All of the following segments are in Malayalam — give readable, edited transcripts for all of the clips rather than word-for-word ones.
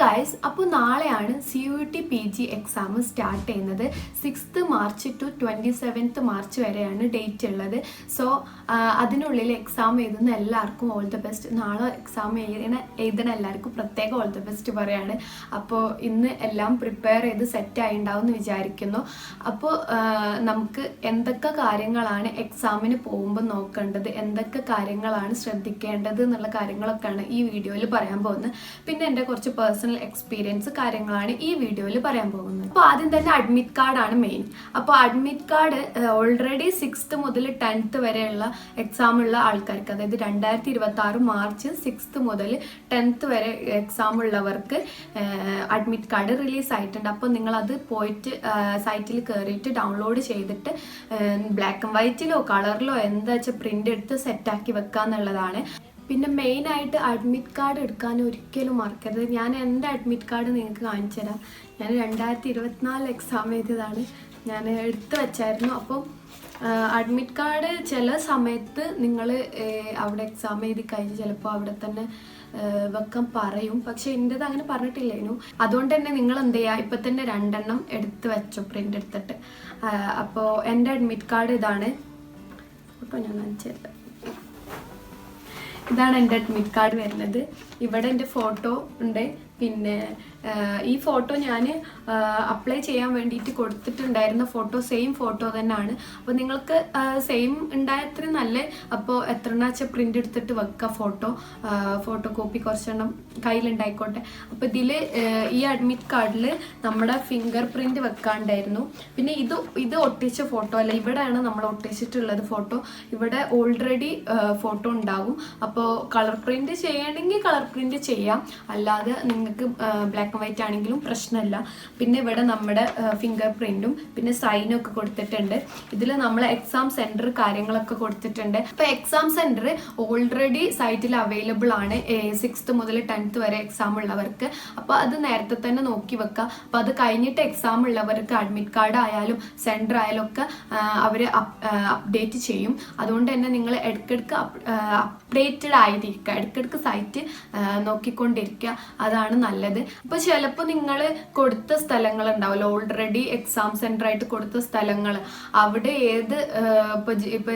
ഗൈസ്, അപ്പോൾ നാളെയാണ് CUET PG എക്സാം സ്റ്റാർട്ട് ചെയ്യുന്നത്. 6th March to 27th March വരെയാണ് ഡേറ്റ് ഉള്ളത്. സോ അതിനുള്ളിൽ എക്സാം എഴുതുന്ന എല്ലാവർക്കും ഓൾ ദ ബെസ്റ്റ്. നാളെ എക്സാം എഴുതണ എല്ലാവർക്കും പ്രത്യേകം ഓൾ ദ ബെസ്റ്റ് പറയാണ്. അപ്പോൾ ഇന്ന് എല്ലാം പ്രിപ്പയർ ചെയ്ത് സെറ്റായി ഉണ്ടാവും എന്ന് വിചാരിക്കുന്നു. അപ്പോൾ നമുക്ക് എന്തൊക്കെ കാര്യങ്ങളാണ് എക്സാമിന് പോകുമ്പോൾ നോക്കേണ്ടത്, എന്തൊക്കെ കാര്യങ്ങളാണ് ശ്രദ്ധിക്കേണ്ടത് എന്നുള്ള കാര്യങ്ങളൊക്കെയാണ് ഈ വീഡിയോയിൽ പറയാൻ പോകുന്നത്. പിന്നെ എൻ്റെ കുറച്ച് പേഴ്സണൽ എക്സ്പീരിയൻസ് കാര്യങ്ങളാണ് ഈ വീഡിയോയിൽ പറയാൻ പോകുന്നത്. അപ്പോൾ ആദ്യം തന്നെ അഡ്മിറ്റ് കാർഡാണ് മെയിൻ. അപ്പോൾ അഡ്മിറ്റ് കാർഡ് ഓൾറെഡി 6th മുതൽ 10th വരെയുള്ള എക്സാം ഉള്ള ആൾക്കാർക്ക്, അതായത് 2026 മാർച്ച് 6th മുതൽ 10th വരെ എക്സാം ഉള്ളവർക്ക് അഡ്മിറ്റ് കാർഡ് റിലീസ് ആയിട്ടുണ്ട്. അപ്പോൾ നിങ്ങളത് പോയിട്ട് സൈറ്റിൽ കയറിയിട്ട് ഡൗൺലോഡ് ചെയ്തിട്ട് ബ്ലാക്ക് ആൻഡ് വൈറ്റിലോ കളറിലോ എന്താ വെച്ചാൽ പ്രിൻ്റ് എടുത്ത് സെറ്റാക്കി വെക്കുക എന്നുള്ളതാണ്. പിന്നെ മെയിനായിട്ട് അഡ്മിറ്റ് കാർഡ് എടുക്കാൻ ഒരിക്കലും മറക്കരുത്. ഞാൻ എൻ്റെ അഡ്മിറ്റ് കാർഡ് നിങ്ങൾക്ക് കാണിച്ചു തരാം. ഞാൻ 2024 എക്സാം എഴുതിയതാണ്, ഞാൻ എടുത്തു വെച്ചായിരുന്നു. അപ്പോൾ അഡ്മിറ്റ് കാർഡ് ചില സമയത്ത് നിങ്ങൾ അവിടെ എക്സാം എഴുതി കഴിഞ്ഞ് ചിലപ്പോൾ അവിടെ തന്നെ വെക്കാൻ പറയും. പക്ഷെ എൻ്റെത് അങ്ങനെ പറഞ്ഞിട്ടില്ലേനു. അതുകൊണ്ട് തന്നെ നിങ്ങൾ എന്ത് ചെയ്യുക, ഇപ്പം തന്നെ 2 എണ്ണം എടുത്ത് വെച്ചോ പ്രിൻ്റ് എടുത്തിട്ട്. അപ്പോൾ എൻ്റെ അഡ്മിറ്റ് കാർഡ് ഇതാണ്. അപ്പോൾ ഞാൻ കാണിച്ചു തരാം. ഇതാണ് എൻ്റെ അഡ്മിറ്റ് കാർഡ് വരുന്നത്. ഇവിടെ എൻ്റെ ഫോട്ടോ ഉണ്ട്. പിന്നെ ഈ ഫോട്ടോ ഞാൻ അപ്ലൈ ചെയ്യാൻ വേണ്ടിയിട്ട് കൊടുത്തിട്ടുണ്ടായിരുന്ന ഫോട്ടോ സെയിം ഫോട്ടോ തന്നെയാണ്. അപ്പോൾ നിങ്ങൾക്ക് സെയിം ഉണ്ടായത്ര നല്ല. അപ്പോൾ എത്രണ്ണാച്ച പ്രിൻ്റ് എടുത്തിട്ട് വെക്കുക ഫോട്ടോ കോപ്പി കുറച്ചെണ്ണം കയ്യിലുണ്ടായിക്കോട്ടെ. അപ്പോൾ ഇതിൽ ഈ അഡ്മിറ്റ് കാർഡിൽ നമ്മുടെ ഫിംഗർ പ്രിൻ്റ് വെക്കാണ്ടായിരുന്നു. പിന്നെ ഇത് ഒട്ടിച്ച ഫോട്ടോ അല്ല, ഇവിടെയാണ് നമ്മൾ ഒട്ടിച്ചിട്ടുള്ളത് ഫോട്ടോ. ഇവിടെ ഓൾറെഡി ഫോട്ടോ ഉണ്ടാകും. അപ്പോൾ കളർ പ്രിൻ്റ് ചെയ്യണമെങ്കിൽ കളർ പ്രിൻ്റ് ചെയ്യാം, അല്ലാതെ നിങ്ങൾക്ക് ബ്ലാക്ക് ആൻഡ് വൈറ്റ് ആണെങ്കിലും പ്രശ്നമില്ല. പിന്നെ ഇവിടെ നമ്മുടെ ഫിംഗർ പ്രിന്റും പിന്നെ സൈനും ഒക്കെ കൊടുത്തിട്ടുണ്ട്. ഇതിൽ നമ്മൾ എക്സാം സെന്റർ കാര്യങ്ങളൊക്കെ കൊടുത്തിട്ടുണ്ട്. അപ്പോൾ എക്സാം സെന്റർ ഓൾറെഡി സൈറ്റിൽ അവൈലബിൾ ആണ് 6th മുതൽ 10th വരെ എക്സാം ഉള്ളവർക്ക്. അപ്പോൾ അത് നേരത്തെ തന്നെ നോക്കി വെക്കുക. അപ്പോൾ അത് കഴിഞ്ഞിട്ട് എക്സാം ഉള്ളവർക്ക് അഡ്മിറ്റ് കാർഡ് ആയാലും സെന്റർ ആയാലും ഒക്കെ അവർ അപ്ഡേറ്റ് ചെയ്യും. അതുകൊണ്ട് തന്നെ നിങ്ങൾ ഇടയ്ക്കിടയ്ക്ക് അപ്ഡേറ്റഡ് ആയിരിക്കുക, ഇടയ്ക്കിടയ്ക്ക് സൈറ്റ് നോക്കിക്കൊണ്ടിരിക്കുക, അതാണ് നല്ലത്. അപ്പോൾ ചിലപ്പോൾ നിങ്ങൾ കൊടുത്ത സ്ഥലങ്ങൾ ഉണ്ടാവില്ല, ഓൾറെഡി എക്സാം സെന്റർ ആയിട്ട് കൊടുത്ത സ്ഥലങ്ങൾ, അവിടെ ഏത് ഇപ്പോൾ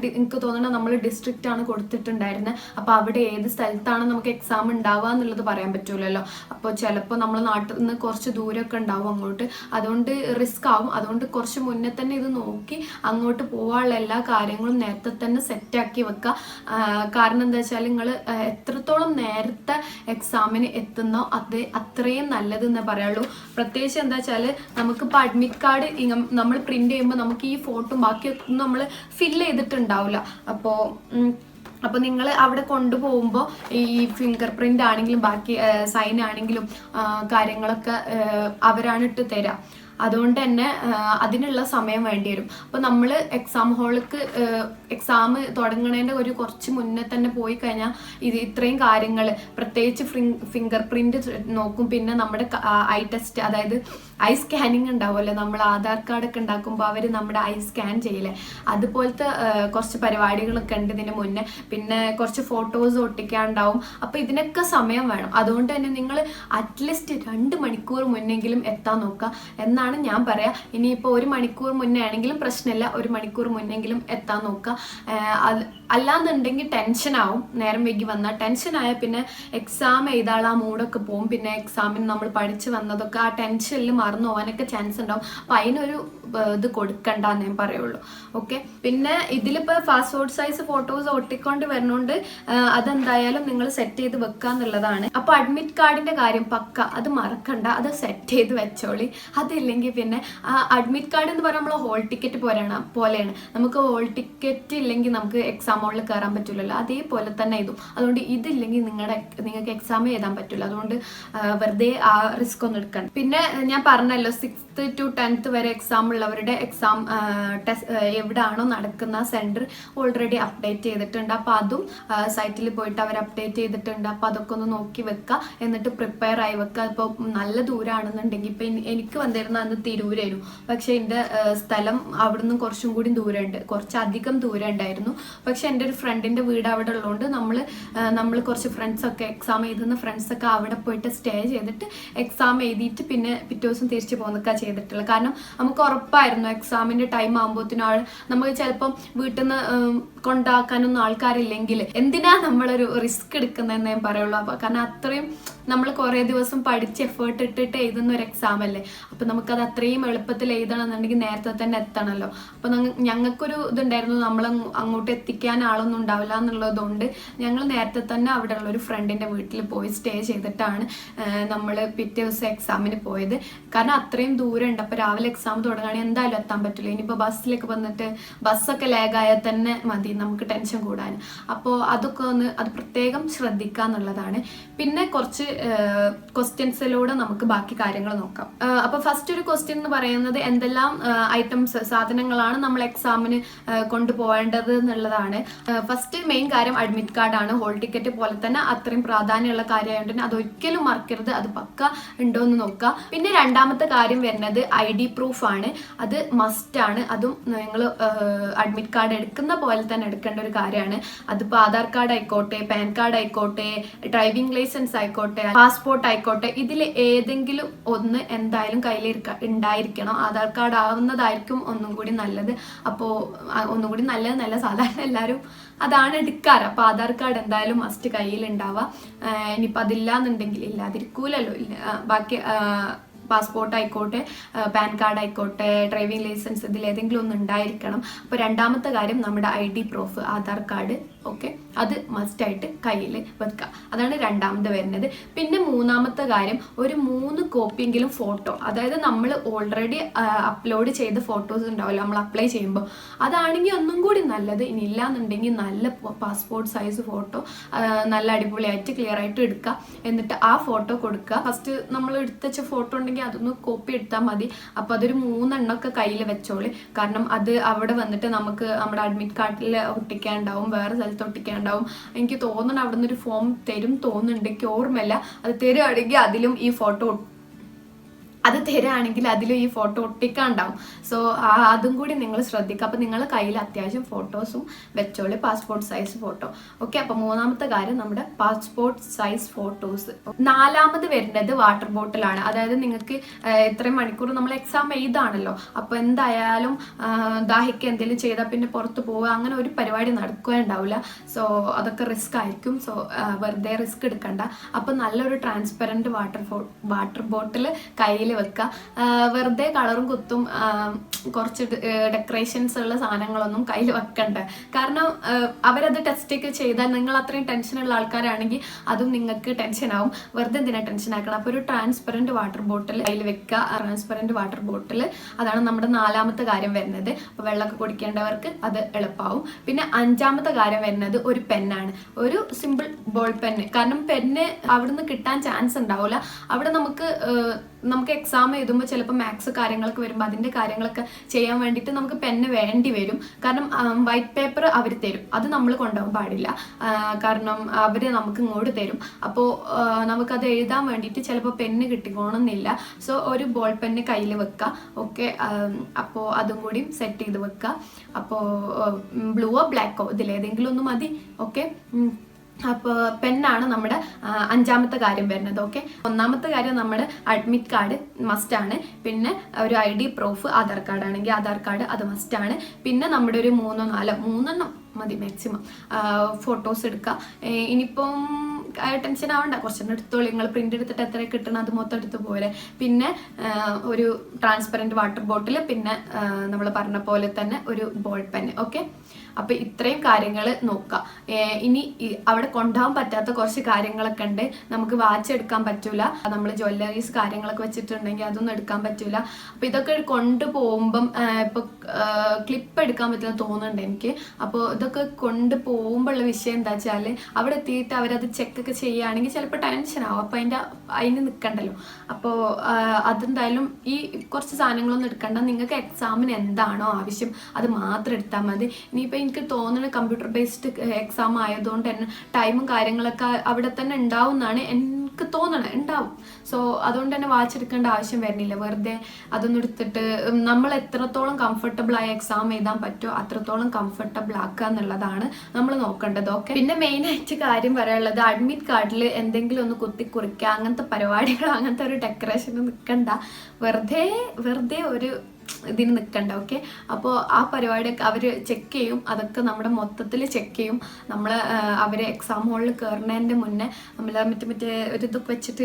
എനിക്ക് തോന്നുന്നത് നമ്മൾ ഡിസ്ട്രിക്റ്റ് ആണ് കൊടുത്തിട്ടുണ്ടായിരുന്നത്. അപ്പോൾ അവിടെ ഏത് സ്ഥലത്താണ് നമുക്ക് എക്സാം ഉണ്ടാവുക എന്നുള്ളത് പറയാൻ പറ്റൂലല്ലോ. അപ്പോൾ ചിലപ്പോൾ നമ്മൾ നാട്ടിൽ നിന്ന് കുറച്ച് ദൂരമൊക്കെ ഉണ്ടാവും അങ്ങോട്ട്, അതുകൊണ്ട് റിസ്ക് ആവും. അതുകൊണ്ട് കുറച്ച് മുന്നേ തന്നെ ഇത് നോക്കി അങ്ങോട്ട് പോകാനുള്ള എല്ലാ കാര്യങ്ങളും നേരത്തെ തന്നെ സെറ്റാക്കി വെക്കുക. കാരണം എന്താ വെച്ചാൽ നിങ്ങൾ എത്രത്തോളം നേരത്തെ എക്സാമിന് എത്തുന്നോ അത്രയും നല്ലതെന്ന് പറയുള്ളൂ. പ്രത്യേകിച്ച് എന്താ വെച്ചാൽ നമുക്കിപ്പോൾ അഡ്മിറ്റ് കാർഡ് നമ്മൾ പ്രിന്റ് ചെയ്യുമ്പോൾ നമുക്ക് ഈ ഫോട്ടോ ബാക്കിയൊന്നും നമ്മൾ ഫില്ല് ചെയ്തിട്ടുണ്ടാവില്ല. അപ്പോൾ നിങ്ങൾ അവിടെ കൊണ്ടുപോകുമ്പോൾ ഈ ഫിംഗർ പ്രിൻ്റ് ആണെങ്കിലും ബാക്കി സൈൻ ആണെങ്കിലും കാര്യങ്ങളൊക്കെ അവരാണ് ഇട്ട് തരാം. അതുകൊണ്ട് തന്നെ അതിനുള്ള സമയം വേണ്ടി വരും. അപ്പോൾ നമ്മൾ എക്സാം ഹാളിലേക്ക് എക്സാം തുടങ്ങുന്നതിൻ്റെ കുറച്ച് മുന്നേ തന്നെ പോയി കഴിഞ്ഞാൽ ഇത്രയും കാര്യങ്ങൾ, പ്രത്യേകിച്ച് ഫിംഗർ പ്രിൻ്റ് നോക്കും. പിന്നെ നമ്മുടെ ഐ ടെസ്റ്റ്, അതായത് ഐ സ്കാനിങ് ഉണ്ടാവുമല്ലോ, നമ്മൾ ആധാർ കാർഡൊക്കെ ഉണ്ടാക്കുമ്പോൾ അവർ നമ്മുടെ ഐ സ്കാൻ ചെയ്യില്ലേ, അതുപോലത്തെ കുറച്ച് പരിപാടികളൊക്കെ ഉണ്ട് ഇതിന് മുന്നേ. പിന്നെ കുറച്ച് ഫോട്ടോസ് ഒട്ടിക്കാനുണ്ടാവും. അപ്പോൾ ഇതിനൊക്കെ സമയം വേണം. അതുകൊണ്ട് തന്നെ നിങ്ങൾ അറ്റ്ലീസ്റ്റ് 2 മണിക്കൂർ മുന്നെങ്കിലും എത്താൻ നോക്കുക എന്നാണ് ഞാൻ പറയാ. ഇനിയിപ്പോൾ 1 മണിക്കൂർ മുന്നേ ആണെങ്കിലും പ്രശ്നമില്ല, 1 മണിക്കൂർ മുന്നെങ്കിലും എത്താൻ നോക്കുക. അല്ലാന്നുണ്ടെങ്കിൽ ടെൻഷനാവും. നേരം വൈകി വന്നാൽ ടെൻഷനായാൽ പിന്നെ എക്സാം എഴുതാനുള്ള ആ മൂഡൊക്കെ പോകും. പിന്നെ എക്സാമിന് നമ്മൾ പഠിച്ച് വന്നതൊക്കെ ആ ടെൻഷനിൽ മറന്നു പോകാനൊക്കെ ചാൻസ് ഉണ്ടാവും. അപ്പം അതിനൊരു ഇത് കൊടുക്കണ്ടെന്ന് ഞാൻ പറയുള്ളൂ. ഓക്കെ. പിന്നെ ഇതിലിപ്പോൾ പാസ്പോർട്ട് സൈസ് ഫോട്ടോസ് ഒട്ടിക്കൊണ്ട് വരുന്നോണ്ട് അതെന്തായാലും നിങ്ങൾ സെറ്റ് ചെയ്ത് വെക്കുക എന്നുള്ളതാണ്. അപ്പോൾ അഡ്മിറ്റ് കാർഡിന്റെ കാര്യം പക്ക അത് മറക്കണ്ട, അത് സെറ്റ് ചെയ്ത് വെച്ചോളി. അതില്ലെങ്കിൽ പിന്നെ അഡ്മിറ്റ് കാർഡ് എന്ന് പറയുമ്പോൾ നമ്മൾ ഹോൾ ടിക്കറ്റ് പോലെയാണ്. നമുക്ക് ഹോൾ ടിക്കറ്റ് ഇല്ലെങ്കിൽ നമുക്ക് എക്സാം ഹോളിൽ കയറാൻ പറ്റില്ലല്ലോ, അതേപോലെ തന്നെ ഇതും. അതുകൊണ്ട് ഇതില്ലെങ്കിൽ നിങ്ങൾക്ക് എക്സാം എഴുതാൻ പറ്റില്ല. അതുകൊണ്ട് വെറുതെ ആ റിസ്ക് ഒന്നും എടുക്കണം. പിന്നെ ഞാൻ പറഞ്ഞല്ലോ 6th to 10th വരെ എക്സാം ഉള്ളവരുടെ എക്സാം എവിടെയാണോ നടക്കുന്ന സെൻറ്റർ ഓൾറെഡി അപ്ഡേറ്റ് ചെയ്തിട്ടുണ്ട്. അപ്പോൾ അതും സൈറ്റിൽ പോയിട്ട് അവർ അപ്ഡേറ്റ് ചെയ്തിട്ടുണ്ട്. അപ്പോൾ അതൊക്കെ ഒന്ന് നോക്കി വെക്കുക, എന്നിട്ട് പ്രിപ്പയർ ആയി വെക്കുക. ഇപ്പോൾ നല്ല ദൂരമാണെന്നുണ്ടെങ്കിൽ ഇപ്പം എനിക്ക് വന്നിരുന്ന അന്ന് തിരൂരായിരുന്നു, പക്ഷേ എൻ്റെ സ്ഥലം അവിടുന്ന് കുറച്ചും കൂടി ദൂരമുണ്ട്, കുറച്ചധികം ദൂരം ഉണ്ടായിരുന്നു. പക്ഷെ എൻ്റെ ഒരു ഫ്രണ്ടിൻ്റെ വീട് അവിടെ ഉള്ളതുകൊണ്ട് നമ്മൾ കുറച്ച് ഫ്രണ്ട്സൊക്കെ എക്സാം എഴുതുന്ന ഫ്രണ്ട്സൊക്കെ അവിടെ പോയിട്ട് സ്റ്റേ ചെയ്തിട്ട് എക്സാം എഴുതിയിട്ട് പിന്നെ പിറ്റേ ദിവസം തിരിച്ച് പോകുന്നൊക്കെ ചെയ്തിട്ടുള്ളത്. കാരണം നമുക്ക് ഉറപ്പായിരുന്നു എക്സാമിൻ്റെ ടൈം ആകുമ്പോഴത്തേനും നമുക്ക് ചിലപ്പം വീട്ടിൽ നിന്ന് കൊണ്ടാക്കാനൊന്നും ആൾക്കാരില്ലെങ്കിൽ എന്തിനാ നമ്മളൊരു റിസ്ക് എടുക്കുന്നതെന്ന് ഞാൻ പറയുള്ളൂ. അപ്പോൾ കാരണം അത്രയും നമ്മൾ കുറേ ദിവസം പഠിച്ച് എഫേർട്ട് ഇട്ടിട്ട് എഴുതുന്ന ഒരു എക്സാം അല്ലേ. അപ്പോൾ നമുക്കത് അത്രയും എളുപ്പത്തിൽ എഴുതണം എന്നുണ്ടെങ്കിൽ നേരത്തെ തന്നെ എത്തണമല്ലോ. അപ്പോൾ ഞങ്ങൾക്കൊരു ഇതുണ്ടായിരുന്നു, നമ്മൾ അങ്ങോട്ട് എത്തിക്കാൻ ആളൊന്നും ഉണ്ടാവില്ല എന്നുള്ളതുകൊണ്ട് ഞങ്ങൾ നേരത്തെ തന്നെ അവിടെയുള്ള ഒരു ഫ്രണ്ടിൻ്റെ വീട്ടിൽ പോയി സ്റ്റേ ചെയ്തിട്ടാണ് നമ്മൾ പിറ്റേ ദിവസം എക്സാമിന് പോയത്. കാരണം അത്രയും ദൂരം ഉണ്ട്. അപ്പോൾ രാവിലെ എക്സാം തുടങ്ങുകയാണെങ്കിൽ എന്തായാലും എത്താൻ പറ്റില്ല. ഇനിയിപ്പോൾ ബസ്സിലേക്ക് വന്നിട്ട് ബസ്സൊക്കെ ലാഗായാൽ തന്നെ മതി നമുക്ക് ടെൻഷൻ കൂടാൻ. അപ്പോൾ അതൊക്കെ അത് പ്രത്യേകം ശ്രദ്ധിക്കുക എന്നുള്ളതാണ്. പിന്നെ കുറച്ച് ക്വസ്റ്റ്യൻസിലൂടെ നമുക്ക് ബാക്കി കാര്യങ്ങൾ നോക്കാം. അപ്പോൾ ഫസ്റ്റ് ഒരു ക്വസ്റ്റ്യൻ എന്ന് പറയുന്നത് എന്തെല്ലാം ഐറ്റംസ് സാധനങ്ങളാണ് നമ്മൾ എക്സാമിന് കൊണ്ടുപോകേണ്ടത് എന്നുള്ളതാണ്. ഫസ്റ്റ് മെയിൻ കാര്യം അഡ്മിറ്റ് കാർഡാണ്. ഹോൾ ടിക്കറ്റ് പോലെ തന്നെ അത്രയും പ്രാധാന്യമുള്ള കാര്യമായതുകൊണ്ട് തന്നെ അതൊരിക്കലും മറക്കരുത്, അത് പക്ക ഉണ്ടോ എന്ന് നോക്കുക. പിന്നെ രണ്ടാമത്തെ കാര്യം വരുന്നത് ID പ്രൂഫ് ആണ്. അത് മസ്റ്റ് ആണ്. അതും നിങ്ങൾ അഡ്മിറ്റ് കാർഡ് എടുക്കുന്ന പോലെ തന്നെ എടുക്കേണ്ട ഒരു കാര്യമാണ്. അതിപ്പോൾ ആധാർ കാർഡ് ആയിക്കോട്ടെ, പാൻ കാർഡ് ആയിക്കോട്ടെ, ഡ്രൈവിംഗ് ലൈസൻസ് ആയിക്കോട്ടെ, പാസ്പോർട്ട് ആയിക്കോട്ടെ, ഇതിൽ ഏതെങ്കിലും ഒന്ന് എന്തായാലും കയ്യിൽ ഉണ്ടായിരിക്കണം. ആധാർ കാർഡ് ആവുന്നതായിരിക്കും ഒന്നും കൂടി നല്ലത്. അപ്പോൾ ഒന്നും കൂടി നല്ലതെന്നല്ല, സാധാരണ എല്ലാവരും അതാണ് എടുക്കാറ്. അപ്പോൾ ആധാർ കാർഡ് എന്തായാലും മസ്റ്റ് കയ്യിൽ ഉണ്ടാവുക. ഇനിയിപ്പോൾ അതില്ല എന്നുണ്ടെങ്കിൽ ഇല്ലാതിരിക്കൂലല്ലോ. ബാക്കി പാസ്പോർട്ട് ആയിക്കോട്ടെ, പാൻ കാർഡ് ആയിക്കോട്ടെ, ഡ്രൈവിംഗ് ലൈസൻസ്, ഇതിലേതെങ്കിലും ഒന്ന് ഉണ്ടായിരിക്കണം. അപ്പോൾ രണ്ടാമത്തെ കാര്യം നമ്മുടെ ID proof, Aadhaar card, okay, അത് മസ്റ്റായിട്ട് കയ്യിൽ വെക്കുക. അതാണ് രണ്ടാമത് വരുന്നത്. പിന്നെ മൂന്നാമത്തെ കാര്യം ഒരു 3 കോപ്പിയെങ്കിലും ഫോട്ടോ, അതായത് നമ്മൾ ഓൾറെഡി അപ്ലോഡ് ചെയ്ത ഫോട്ടോസ് ഉണ്ടാവില്ല നമ്മൾ അപ്ലൈ ചെയ്യുമ്പോൾ, അതാണെങ്കിൽ ഒന്നും കൂടി നല്ലത്. ഇനി ഇല്ലാന്നുണ്ടെങ്കിൽ നല്ല പാസ്പോർട്ട് സൈസ് ഫോട്ടോ നല്ല അടിപൊളിയായിട്ട് ക്ലിയർ ആയിട്ട് എടുക്കുക. എന്നിട്ട് ആ ഫോട്ടോ കൊടുക്കുക. ഫസ്റ്റ് നമ്മൾ എടുത്തുവെച്ച ഫോട്ടോ ഉണ്ടെങ്കിൽ അതൊന്ന് കോപ്പി എടുത്താൽ മതി. അപ്പോൾ അതൊരു 3 എണ്ണമൊക്കെ കയ്യിൽ വെച്ചോളി. കാരണം അത് അവിടെ വന്നിട്ട് നമുക്ക് നമ്മുടെ അഡ്മിറ്റ് കാർഡിൽ ഒട്ടിക്കാനുണ്ടാവും, വേറെ സ്ഥലത്ത് ഒട്ടിക്കാനുണ്ടാവും. എനിക്ക് തോന്നുന്നു അവിടെ നിന്നൊരു ഫോം തരും തോന്നുന്നുണ്ട്, എനിക്ക് ഓർമ്മയില്ല. അത് തരുവാണെങ്കിൽ അതിലും ഈ ഫോട്ടോ അതിലും ഈ ഫോട്ടോ ഒട്ടിക്കാണ്ടാവും. സോ അതും കൂടി നിങ്ങൾ ശ്രദ്ധിക്കുക. അപ്പോൾ നിങ്ങളുടെ കയ്യിൽ അത്യാവശ്യം ഫോട്ടോസും വെച്ചോളി, പാസ്പോർട്ട് സൈസ് ഫോട്ടോ. ഓക്കെ, അപ്പോൾ മൂന്നാമത്തെ കാര്യം നമ്മുടെ പാസ്പോർട്ട് സൈസ് ഫോട്ടോസ്. നാലാമത് വരുന്നത് വാട്ടർ ബോട്ടിലാണ്. അതായത് നിങ്ങൾക്ക് ഇത്രയും മണിക്കൂർ നമ്മൾ എക്സാം എഴുതാണല്ലോ, അപ്പോൾ എന്തായാലും ദാഹിക്കുക എന്തെങ്കിലും ചെയ്താൽ പിന്നെ പുറത്ത് പോവുക, അങ്ങനെ ഒരു പരിപാടി നടക്കുക ഉണ്ടാവില്ല. സോ അതൊക്കെ റിസ്ക് ആയിരിക്കും. സോ വെറുതെ റിസ്ക് എടുക്കണ്ട. അപ്പോൾ നല്ലൊരു ട്രാൻസ്പെറൻറ്റ് വാട്ടർ ബോട്ടിൽ കയ്യിൽ വെക്കുക. വെറുതെ കളറും കുത്തും കുറച്ച് ഡെക്കറേഷൻസ് ഉള്ള സാധനങ്ങളൊന്നും കയ്യിൽ വെക്കണ്ട. കാരണം അവരത് ടെസ്റ്റൊക്കെ ചെയ്താൽ നിങ്ങൾ അത്രയും ടെൻഷനുള്ള ആൾക്കാരാണെങ്കിൽ അതും നിങ്ങൾക്ക് ടെൻഷനാവും. വെറുതെ എന്തിനാ ടെൻഷൻ ആക്കണം. അപ്പോൾ ഒരു ട്രാൻസ്പെറൻറ്റ് വാട്ടർ ബോട്ടിൽ കയ്യിൽ വെക്കുക. ട്രാൻസ്പെറൻറ്റ് വാട്ടർ ബോട്ടിൽ, അതാണ് നമ്മുടെ നാലാമത്തെ കാര്യം വരുന്നത്. അപ്പോൾ വെള്ളമൊക്കെ കുടിക്കേണ്ടവർക്ക് അത് എളുപ്പമാവും. പിന്നെ അഞ്ചാമത്തെ കാര്യം വരുന്നത് ഒരു പെന്നാണ്, ഒരു സിമ്പിൾ ബോൾ പെന്ന്. കാരണം പെന്ന് അവിടുന്ന് കിട്ടാൻ ചാൻസ് ഉണ്ടാവില്ല. അവിടെ നമുക്ക് എക്സാം എഴുതുമ്പോൾ ചിലപ്പോൾ മാത്സ് കാര്യങ്ങളൊക്കെ വരുമ്പോൾ അതിൻ്റെ കാര്യങ്ങളൊക്കെ ചെയ്യാൻ വേണ്ടിയിട്ട് നമുക്ക് പെന്ന് വേണ്ടി വരും. കാരണം വൈറ്റ് പേപ്പർ അവർ തരും, അത് നമ്മൾ കൊണ്ടുപോകാൻ പാടില്ല. കാരണം അവർ നമുക്ക് ഇങ്ങോട്ട് തരും. അപ്പോൾ നമുക്കത് എഴുതാൻ വേണ്ടിയിട്ട് ചിലപ്പോൾ പെന്ന് കിട്ടിക്കോണമെന്നില്ല. സോ ഒരു ബോൾ പെന്ന് കയ്യിൽ വെക്കുക. ഓക്കെ, അപ്പോൾ അതും കൂടി സെറ്റ് ചെയ്ത് വെക്കുക. അപ്പോൾ ബ്ലൂവോ ബ്ലാക്കോ ഇതിലേതെങ്കിലും ഒന്ന് മതി. ഓക്കെ, അപ്പോൾ പെന്നാണ് നമ്മുടെ അഞ്ചാമത്തെ കാര്യം വരുന്നത്. ഓക്കെ, ഒന്നാമത്തെ കാര്യം നമ്മുടെ അഡ്മിറ്റ് കാർഡ് മസ്റ്റാണ്. പിന്നെ ഒരു ID പ്രൂഫ്, ആധാർ കാർഡ് ആണെങ്കിൽ ആധാർ കാർഡ് അത് മസ്റ്റാണ്. പിന്നെ നമ്മുടെ ഒരു 3-4 മതി മാക്സിമം ഫോട്ടോസ് എടുക്കുക. ഇനിയിപ്പം ടെൻഷൻ ആവണ്ട, കുറച്ചെണ്ണം എടുത്തോളൂ. നിങ്ങൾ പ്രിന്റ് എടുത്തിട്ട് എത്ര കിട്ടണം അത് മൊത്തം എടുത്ത് പോലെ. പിന്നെ ഒരു ട്രാൻസ്പെറൻറ്റ് വാട്ടർ ബോട്ടിൽ, പിന്നെ നമ്മൾ പറഞ്ഞ പോലെ തന്നെ ഒരു ബോൾ പെൻ. ഓക്കെ, അപ്പോൾ ഇത്രയും കാര്യങ്ങൾ നോക്കുക. ഇനി അവിടെ കൊണ്ടുപോകാൻ പറ്റാത്ത കുറച്ച് കാര്യങ്ങളൊക്കെ ഉണ്ട്. നമുക്ക് വാച്ച് എടുക്കാൻ പറ്റൂല, നമ്മൾ ജ്വല്ലറീസ് കാര്യങ്ങളൊക്കെ വെച്ചിട്ടുണ്ടെങ്കിൽ അതൊന്നും എടുക്കാൻ പറ്റൂല. അപ്പോൾ ഇതൊക്കെ കൊണ്ടുപോകുമ്പം ഇപ്പോൾ ക്ലിപ്പ് എടുക്കാൻ പറ്റുന്ന തോന്നുന്നുണ്ട് എനിക്ക്. അപ്പോൾ ഇതൊക്കെ കൊണ്ടുപോകുമ്പോഴുള്ള വിഷയം എന്താ വെച്ചാൽ അവിടെ എത്തിയിട്ട് അവരത് ചെക്കൊക്കെ ചെയ്യുകയാണെങ്കിൽ ചിലപ്പോൾ ടെൻഷനാവും. അപ്പോൾ അതിന് നിൽക്കണ്ടല്ലോ. അപ്പോൾ അതെന്തായാലും ഈ കുറച്ച് സാധനങ്ങളൊന്നും എടുക്കണ്ട. നിങ്ങൾക്ക് എക്സാമിന് എന്താണോ ആവശ്യം അത് മാത്രം എടുത്താൽ മതി. ഇനിയിപ്പോൾ എനിക്ക് തോന്നുന്നത് കമ്പ്യൂട്ടർ ബേസ്ഡ് എക്സാം ആയതുകൊണ്ട് തന്നെ ടൈമും കാര്യങ്ങളൊക്കെ അവിടെ തന്നെ ഉണ്ടാവും എന്നാണ് എനിക്ക് തോന്നണത്, ഉണ്ടാവും. സോ അതുകൊണ്ട് തന്നെ വാച്ച് എടുക്കേണ്ട ആവശ്യം വരുന്നില്ല. വെറുതെ അതൊന്നും എടുത്തിട്ട് നമ്മൾ എത്രത്തോളം കംഫർട്ടബിൾ ആയ എക്സാം എഴുതാൻ പറ്റുമോ അത്രത്തോളം കംഫർട്ടബിൾ ആക്കുക എന്നുള്ളതാണ് നമ്മൾ നോക്കേണ്ടത്. ഓക്കെ. പിന്നെ മെയിനായിട്ട് കാര്യം പറയാനുള്ളത്, അഡ്മിറ്റ് കാർഡിൽ എന്തെങ്കിലും ഒന്ന് കുത്തി കുറിക്കുക അങ്ങനത്തെ പരിപാടികൾ, അങ്ങനത്തെ ഒരു ഡെക്കറേഷൻ നിൽക്കണ്ട. വെറുതെ ഒരു ഇതിന് നിൽക്കണ്ട. ഓക്കെ. അപ്പോൾ ആ പരിപാടിയൊക്കെ അവർ ചെക്ക് ചെയ്യും. അതൊക്കെ നമ്മുടെ മൊത്തത്തിൽ ചെക്ക് ചെയ്യും. നമ്മൾ അവർ എക്സാം ഹോളിൽ കയറുന്നതിൻ്റെ മുന്നേ നമ്മൾ മറ്റേ ഒരു ഇതൊക്കെ വെച്ചിട്ട്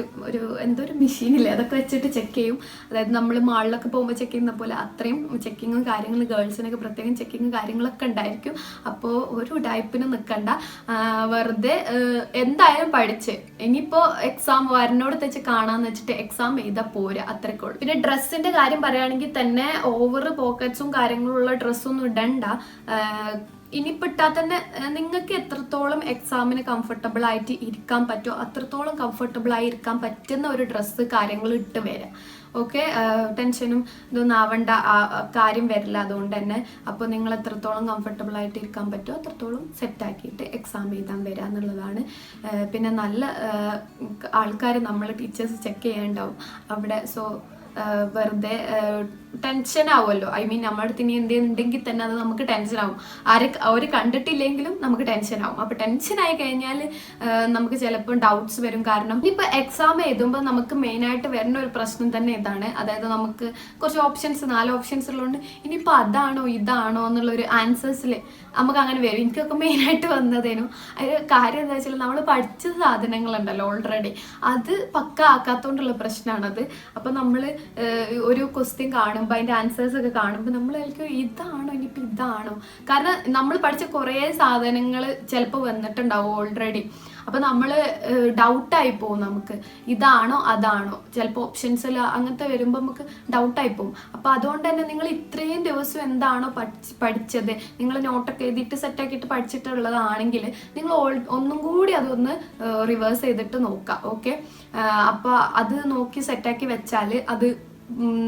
എന്തോ ഒരു മെഷീനില്ലേ അതൊക്കെ വെച്ചിട്ട് ചെക്ക് ചെയ്യും. അതായത് നമ്മൾ മാളിലൊക്കെ പോകുമ്പോൾ ചെക്ക് ചെയ്യുന്ന പോലെ അത്രയും ചെക്കിങ്ങും കാര്യങ്ങളും, ഗേൾസിനൊക്കെ പ്രത്യേകം ചെക്കിങ്ങും കാര്യങ്ങളൊക്കെ ഉണ്ടായിരിക്കും. അപ്പോൾ ഒരു ടൈപ്പിന് നിൽക്കണ്ട. വെറുതെ എന്തായാലും പഠിച്ച് ഇനിയിപ്പോൾ എക്സാം വരനോട് തെച്ച് കാണാന്ന് വെച്ചിട്ട് എക്സാം എഴുതാൽ പോരാ, അത്രയ്ക്കേ ഉള്ളൂ. പിന്നെ ഡ്രസ്സിൻ്റെ കാര്യം പറയുകയാണെങ്കിൽ തന്നെ ഓവർ പോക്കറ്റ്സും കാര്യങ്ങളുള്ള ഡ്രസ്സൊന്നും ഇടണ്ട. ഇനിയിപ്പോൾ ഇട്ടാൽ തന്നെ നിങ്ങൾക്ക് എത്രത്തോളം എക്സാമിന് കംഫർട്ടബിൾ ആയിട്ട് ഇരിക്കാൻ പറ്റുമോ അത്രത്തോളം കംഫർട്ടബിൾ ആയി ഇരിക്കാൻ പറ്റുന്ന ഒരു ഡ്രസ്സ് കാര്യങ്ങൾ ഇട്ട് വരാം. ഓക്കെ. ടെൻഷനും ഇതൊന്നും ആവേണ്ട കാര്യം വരില്ല അതുകൊണ്ട് തന്നെ. അപ്പോൾ നിങ്ങൾ എത്രത്തോളം കംഫർട്ടബിൾ ആയിട്ട് ഇരിക്കാൻ പറ്റുമോ അത്രത്തോളം സെറ്റാക്കിയിട്ട് എക്സാം എഴുതാൻ വരിക എന്നുള്ളതാണ്. പിന്നെ നല്ല ആൾക്കാർ നമ്മൾ ടീച്ചേഴ്സ് ചെക്ക് ചെയ്യാനുണ്ടാവും അവിടെ. സോ വെറുതെ ടെൻഷൻ ആവുമല്ലോ. ഐ മീൻ നമ്മുടെ അടുത്ത് ഇനി എന്തെങ്കിലും തന്നെ അത് നമുക്ക് ടെൻഷനാവും. അവർ കണ്ടിട്ടില്ലെങ്കിലും നമുക്ക് ടെൻഷനാവും. അപ്പോൾ ടെൻഷനായി കഴിഞ്ഞാൽ നമുക്ക് ചിലപ്പോൾ ഡൗട്ട്സ് വരും. കാരണം ഇനിയിപ്പോൾ എക്സാം എഴുതുമ്പോൾ നമുക്ക് മെയിനായിട്ട് വരുന്ന ഒരു പ്രശ്നം തന്നെ ഇതാണ്. അതായത് നമുക്ക് കുറച്ച് ഓപ്ഷൻസ് 4 ഓപ്ഷൻസ് ഉള്ളതുകൊണ്ട് ഇനിയിപ്പോൾ അതാണോ ഇതാണോ എന്നുള്ളൊരു ആൻസേഴ്സിൽ നമുക്ക് അങ്ങനെ വരും. എനിക്കൊക്കെ മെയിനായിട്ട് വന്നതേനും. അതിന് കാര്യം എന്താ വെച്ചാൽ നമ്മൾ പഠിച്ച സാധനങ്ങളുണ്ടല്ലോ ഓൾറെഡി, അത് പക്ക ആക്കാത്തതുകൊണ്ടുള്ള പ്രശ്നമാണത്. അപ്പോൾ നമ്മൾ ഒരു ക്വസ്റ്റ്യൻ കാണുമ്പോൾ അതിൻ്റെ ആൻസേഴ്സ് ഒക്കെ കാണുമ്പോൾ നമ്മൾ ആയിരിക്കും ഇതാണോ ഇനിയിപ്പോൾ ഇതാണോ. കാരണം നമ്മൾ പഠിച്ച കുറേ സാധനങ്ങൾ ചിലപ്പോൾ വന്നിട്ടുണ്ടാവും ഓൾറെഡി. അപ്പോൾ നമ്മൾ ഡൗട്ടായി പോകും, നമുക്ക് ഇതാണോ അതാണോ. ചിലപ്പോൾ ഓപ്ഷൻസിൽ അങ്ങനത്തെ വരുമ്പോൾ നമുക്ക് ഡൗട്ടായി പോകും. അപ്പോൾ അതുകൊണ്ട് തന്നെ നിങ്ങൾ ഇത്രയും ദിവസം എന്താണോ പഠിച്ചത്, നിങ്ങൾ നോട്ടൊക്കെ എഴുതിയിട്ട് സെറ്റാക്കിയിട്ട് പഠിച്ചിട്ടുള്ളതാണെങ്കിൽ നിങ്ങൾ ഒന്നും കൂടി അതൊന്ന് റിവേഴ്സ് ചെയ്തിട്ട് നോക്കാം. ഓക്കെ. അപ്പോൾ അത് നോക്കി സെറ്റാക്കി വെച്ചാൽ അത്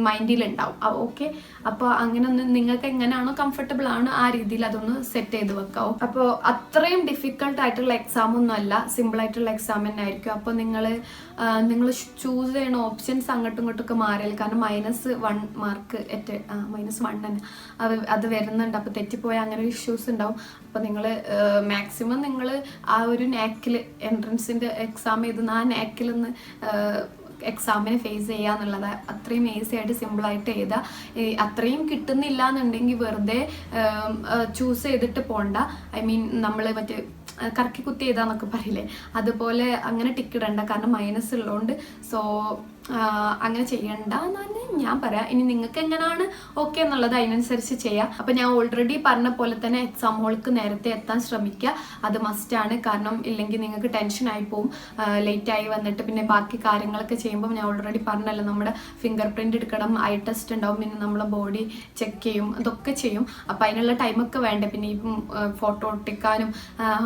മൈൻഡിലുണ്ടാവും. ഓക്കെ. അപ്പോൾ അങ്ങനെ ഒന്ന് നിങ്ങൾക്ക് എങ്ങനെയാണോ കംഫർട്ടബിൾ ആണ് ആ രീതിയിൽ അതൊന്ന് സെറ്റ് ചെയ്ത് വെക്കാവും. അപ്പോൾ അത്രയും ഡിഫിക്കൽട്ട് ആയിട്ടുള്ള എക്സാം ഒന്നും അല്ല, സിമ്പിൾ ആയിട്ടുള്ള എക്സാം തന്നെ ആയിരിക്കും. അപ്പോൾ നിങ്ങൾ ചൂസ് ചെയ്യണ ഓപ്ഷൻസ് അങ്ങോട്ടും ഇങ്ങോട്ടൊക്കെ മാറിയാൽ, കാരണം -1 മാർക്ക് -1 തന്നെ അത് വരുന്നുണ്ട്. അപ്പോൾ തെറ്റിപ്പോയാൽ അങ്ങനെ ഇഷ്യൂസ് ഉണ്ടാവും. അപ്പോൾ നിങ്ങൾ മാക്സിമം നിങ്ങൾ ആ ഒരു നാക്കിൽ എൻട്രൻസിൻ്റെ എക്സാം എഴുതുന്ന ആ നാക്കിലൊന്ന് എക്സാമിന് ഫേസ് ചെയ്യുക എന്നുള്ളത് അത്രയും ഈസി ആയിട്ട് സിമ്പിളായിട്ട് എഴുതുക. അത്രയും കിട്ടുന്നില്ല എന്നുണ്ടെങ്കിൽ വെറുതെ ചൂസ് ചെയ്തിട്ട് പോകണ്ട. ഐ മീൻ നമ്മൾ മറ്റേ കറക്കി കുത്തി എഴുതാന്നൊക്കെ പറയില്ലേ, അതുപോലെ അങ്ങനെ ടിക്കിടണ്ട. കാരണം മൈനസ് ഉള്ളതുകൊണ്ട്. സോ അങ്ങനെ ചെയ്യണ്ട എന്നാണ് ഞാൻ പറയാം. ഇനി നിങ്ങൾക്ക് എങ്ങനെയാണ് ഓക്കെ എന്നുള്ളത് അതിനനുസരിച്ച് ചെയ്യാം. അപ്പം ഞാൻ ഓൾറെഡി പറഞ്ഞ പോലെ തന്നെ എക്സാം ഹോൾക്ക് നേരത്തെ എത്താൻ ശ്രമിക്കുക, അത് മസ്റ്റാണ്. കാരണം ഇല്ലെങ്കിൽ നിങ്ങൾക്ക് ടെൻഷനായി പോവും. ലേറ്റായി വന്നിട്ട് പിന്നെ ബാക്കി കാര്യങ്ങളൊക്കെ ചെയ്യുമ്പോൾ ഞാൻ ഓൾറെഡി പറഞ്ഞല്ലോ, നമ്മുടെ ഫിംഗർ പ്രിൻ്റ് എടുക്കണം, ഐ ടെസ്റ്റ് ഉണ്ടാവും, പിന്നെ നമ്മളെ ബോഡി ചെക്ക് ചെയ്യും, അതൊക്കെ ചെയ്യും. അപ്പം അതിനുള്ള ടൈമൊക്കെ വേണ്ട. പിന്നെ ഈ ഫോട്ടോ ഒട്ടിക്കാനും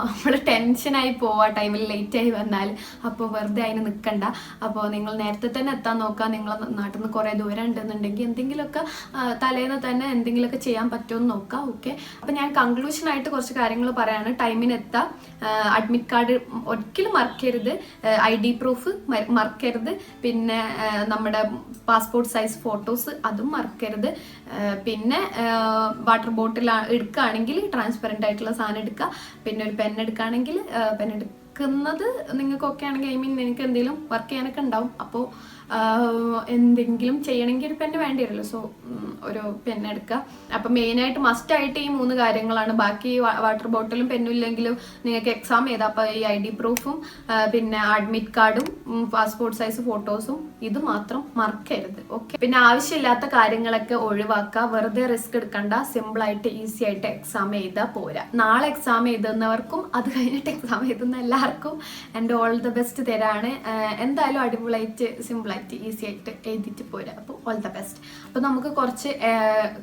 നമ്മൾ ടെൻഷനായി പോവാ ടൈമിൽ ലേറ്റായി വന്നാൽ. അപ്പോൾ വെറുതെ അതിന് നിൽക്കണ്ട. അപ്പോൾ നിങ്ങൾ നേരത്തെ തന്നെ എത്താൻ നോക്കുക. നിങ്ങളെ നാട്ടിൽ നിന്ന് കുറേ ദൂരം ഉണ്ടെന്നുണ്ടെങ്കിൽ എന്തെങ്കിലുമൊക്കെ തലേന്ന് തന്നെ എന്തെങ്കിലുമൊക്കെ ചെയ്യാൻ പറ്റുമെന്ന് നോക്കുക. ഓക്കെ. അപ്പം ഞാൻ കൺക്ലൂഷനായിട്ട് കുറച്ച് കാര്യങ്ങൾ പറയാണ്. ടൈമിന് എത്താം, അഡ്മിറ്റ് കാർഡ് ഒരിക്കലും മറക്കരുത്, ID പ്രൂഫ് മറക്കരുത്, പിന്നെ നമ്മുടെ പാസ്പോർട്ട് സൈസ് ഫോട്ടോസ് അതും മറക്കരുത്. പിന്നെ വാട്ടർ ബോട്ടിൽ എടുക്കുകയാണെങ്കിൽ ട്രാൻസ്പെറൻ്റ് ആയിട്ടുള്ള സാധനം എടുക്കുക. പിന്നെ ഒരു പെൻ എടുക്കുകയാണെങ്കിൽ പെൻ നടക്കുന്നത് നിങ്ങൾക്കൊക്കെ ആണെങ്കിൽ എനിക്ക് എന്തെങ്കിലും വർക്ക് ചെയ്യാനൊക്കെ ഉണ്ടാവും. അപ്പോൾ എന്തെങ്കിലും ചെയ്യണമെങ്കിൽ ഒരു പെണ്ണ് വേണ്ടി വരുമല്ലോ. സോ ഒരു പെണ്ണ് എടുക്കുക. അപ്പം മെയിനായിട്ട് മസ്റ്റായിട്ട് ഈ 3 കാര്യങ്ങളാണ്. ബാക്കി വാട്ടർ ബോട്ടിലും പെന്നും ഇല്ലെങ്കിലും നിങ്ങൾക്ക് എക്സാം ചെയ്താൽ അപ്പോൾ ഈ ID പ്രൂഫും പിന്നെ അഡ്മിറ്റ് കാർഡും പാസ്പോർട്ട് സൈസ് ഫോട്ടോസും ഇത് മാത്രം മറക്കരുത്. ഓക്കെ. പിന്നെ ആവശ്യമില്ലാത്ത കാര്യങ്ങളൊക്കെ ഒഴിവാക്കുക. വെറുതെ റിസ്ക് എടുക്കണ്ട. സിമ്പിളായിട്ട് ഈസി ആയിട്ട് എക്സാം ചെയ്താൽ പോരാ. നാളെ എക്സാം എഴുതുന്നവർക്കും അത് കഴിഞ്ഞിട്ട് എക്സാം എഴുതുന്ന എല്ലാവർക്കും എൻ്റെ ഓൾ ദ ബെസ്റ്റ് തരാണ്. എന്തായാലും അടിപൊളിയായിട്ട് സിമ്പിളായിട്ട് ഈസി ആയിട്ട് എഴുതിയിട്ട് പോരാ. അപ്പോൾ ഓൾ ദ ബെസ്റ്റ്. അപ്പോൾ നമുക്ക് കുറച്ച്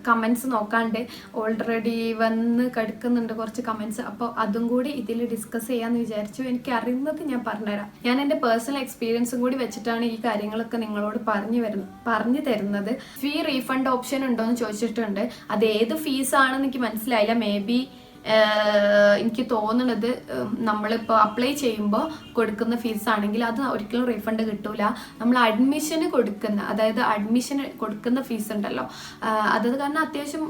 കമൻസ് നോക്കാണ്ട് ഓൾറെഡി വന്ന് കിടക്കുന്നുണ്ട് കുറച്ച് കമൻസ്. അപ്പോൾ അതും കൂടി ഇതിൽ ഡിസ്കസ് ചെയ്യാമെന്ന് വിചാരിച്ചു. എനിക്ക് അറിയുന്നത് ഞാൻ പറഞ്ഞുതരാം. ഞാൻ എൻ്റെ പേഴ്സണൽ എക്സ്പീരിയൻസും കൂടി വെച്ചിട്ടാണ് ഈ കാര്യങ്ങളൊക്കെ നിങ്ങളോട് പറഞ്ഞു തരുന്നത്. ഫീ റീഫണ്ട് ഓപ്ഷൻ ഉണ്ടോ എന്ന് ചോദിച്ചിട്ടുണ്ട്. അത് ഏത് ഫീസാണെന്ന് എനിക്ക് മനസ്സിലായില്ല. മേ ബി എനിക്ക് തോന്നുന്നത് നമ്മളിപ്പോൾ അപ്ലൈ ചെയ്യുമ്പോൾ കൊടുക്കുന്ന ഫീസ് ആണെങ്കിൽ അത് ഒരിക്കലും റീഫണ്ട് കിട്ടൂല. നമ്മൾ അഡ്മിഷന് കൊടുക്കുന്ന, അതായത് അഡ്മിഷന് കൊടുക്കുന്ന ഫീസ് ഉണ്ടല്ലോ, അത് കാരണം അത്യാവശ്യം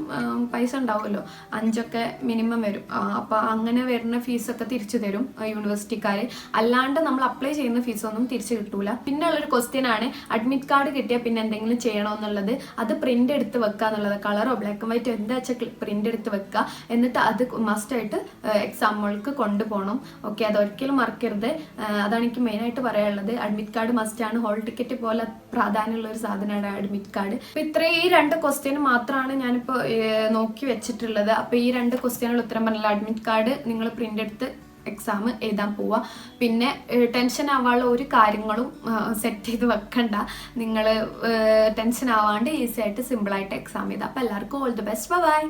പൈസ ഉണ്ടാവുമല്ലോ, 5 മിനിമം വരും. അപ്പോൾ അങ്ങനെ വരുന്ന ഫീസൊക്കെ തിരിച്ചു തരും യൂണിവേഴ്സിറ്റിക്കാർ. അല്ലാണ്ട് നമ്മൾ അപ്ലൈ ചെയ്യുന്ന ഫീസൊന്നും തിരിച്ചു കിട്ടൂല. പിന്നെ ഉള്ളൊരു ക്വസ്റ്റ്യൻ ആണ് അഡ്മിറ്റ് കാർഡ് കിട്ടിയാൽ പിന്നെ എന്തെങ്കിലും ചെയ്യണോ എന്നുള്ളത്. അത് പ്രിന്റ് എടുത്ത് വെക്കുക എന്നുള്ളത്. കളറോ ബ്ലാക്ക് ആൻഡ് വൈറ്റോ എന്താ വെച്ചാൽ പ്രിന്റ് എടുത്ത് വെക്കുക. എന്നിട്ട് അത് മസ്റ്റായിട്ട് എക്സാമുകൾക്ക് കൊണ്ടുപോകണം. ഓക്കെ, അതൊരിക്കലും മറക്കരുത്. അതാണ് എനിക്ക് മെയിനായിട്ട് പറയാനുള്ളത്. അഡ്മിറ്റ് കാർഡ് മസ്റ്റാണ്. ഹോൾ ടിക്കറ്റ് പോലെ പ്രാധാന്യമുള്ള ഒരു സാധനമാണ് അഡ്മിറ്റ് കാർഡ്. അപ്പോൾ ഇത്രയും ഈ 2 ക്വസ്റ്റ്യൻ മാത്രമാണ് ഞാനിപ്പോൾ നോക്കി വെച്ചിട്ടുള്ളത്. അപ്പോൾ ഈ 2 ക്വസ്റ്റ്യനുള്ള ഉത്തരം പറഞ്ഞില്ല. അഡ്മിറ്റ് കാർഡ് നിങ്ങൾ പ്രിന്റ് എടുത്ത് എക്സാം എഴുതാൻ പോവുക. പിന്നെ ടെൻഷൻ ആവാനുള്ള ഒരു കാര്യങ്ങളും സെറ്റ് ചെയ്ത് വെക്കണ്ട. നിങ്ങൾ ടെൻഷൻ ആവാണ്ട് ഈസി ആയിട്ട് സിമ്പിളായിട്ട് എക്സാം ചെയ്താൽ. അപ്പോൾ എല്ലാവർക്കും ഓൾ ദി ബെസ്റ്റ്. ബൈ.